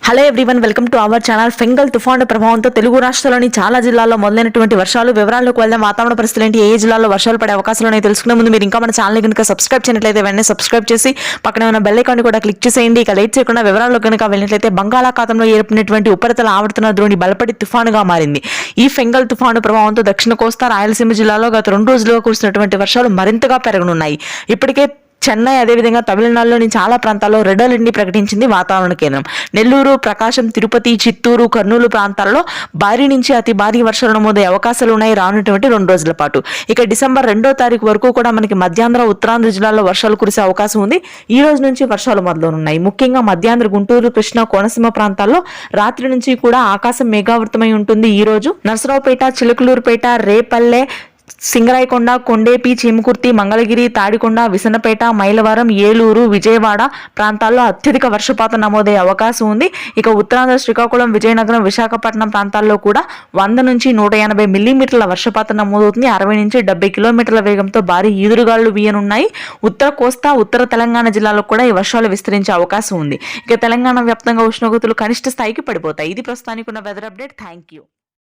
Hello everyone, welcome to our channel. Fengal తుఫాను ప్రభావంతో తెలుగు రాష్ట్రాల్లోని చాలా జిల్లాల్లో మొదలైనటువంటి వర్షాలు. వివరాల్లోకి వెళ్దాం. వాతావరణ పరిస్థితులు ఏంటి, ఏ జిల్లాలో వర్షాలు పడే అవకాశాలు ఉన్నాయి తెలుసుకునే ముందు మీరు ఇంకా మన ఛానల్ కనుక సబ్స్క్రైబ్ చేయనట్లయితే వెంటనే సబ్స్క్రైబ్ చేసి పక్కనే ఉన్న బెల్ ఐకాన్ కూడా క్లిక్ చేసేయండి. ఇక లేట్ చేయకుండా వివరాల్లో కనుక వెళ్ళినట్లయితే బంగాళాఖాతంలో ఏర్పడినటువంటి ఉపరితల ఆవర్తన ద్రోణి బలపడి తుఫానుగా మారింది. ఈ ఫెంగల్ తుఫాను ప్రభావంతో దక్షిణ కోస్తా, రాయలసీమ జిల్లాలో గత 2 రోజులుగా కురిసినటువంటి వర్షాలు మరింతగా పెరగనున్నాయి. ఇప్పటికే చెన్నై అదేవిధంగా తమిళనాడులోని చాలా ప్రాంతాల్లో రెడ్ అలర్ట్ ని ప్రకటించింది వాతావరణ కేంద్రం. నెల్లూరు, ప్రకాశం, తిరుపతి, చిత్తూరు, కర్నూలు ప్రాంతాల్లో భారీ నుంచి అతి భారీ వర్షాలు నమోదయ్యే అవకాశాలు ఉన్నాయి రానున్నటువంటి 2 రోజుల పాటు. ఇక డిసెంబర్ 2వ తారీఖు వరకు కూడా మనకి మధ్యాంధ్ర, ఉత్తరాంధ్ర జిల్లాల్లో వర్షాలు కురిసే అవకాశం ఉంది. ఈ రోజు నుంచి వర్షాలు మొదలవునున్నాయి. ముఖ్యంగా మధ్యాంధ్ర, గుంటూరు, కృష్ణా, కోనసీమ ప్రాంతాల్లో రాత్రి నుంచి కూడా ఆకాశం మేఘావృతమై ఉంటుంది. ఈ రోజు నర్సరావుపేట, చిలకలూరుపేట, రేపల్లె, సింగరాయకొండ, కొండేపి, చీమకుర్తి, మంగళగిరి, తాడికొండ, విసనపేట, మైలవరం, ఏలూరు, విజయవాడ ప్రాంతాల్లో అత్యధిక వర్షపాతం నమోదయ్యే అవకాశం ఉంది. ఇక ఉత్తరాంధ్ర, శ్రీకాకుళం, విజయనగరం, విశాఖపట్నం ప్రాంతాల్లో కూడా 100 నుంచి 180 మిల్లీమీటర్ల వర్షపాతం నమోదవుతుంది. 60 నుంచి 70 కిలోమీటర్ల వేగంతో భారీ ఈదురుగాలు వీయనున్నాయి. ఉత్తర కోస్తా, ఉత్తర తెలంగాణ జిల్లాలో కూడా ఈ వర్షాలు విస్తరించే అవకాశం ఉంది. ఇక తెలంగాణ వ్యాప్తంగా ఉష్ణోగ్రతలు కనిష్ట స్థాయికి పడిపోతాయి. ఇది ప్రస్తుతానికి ఉన్న వెదర్ అప్డేట్. Thank you.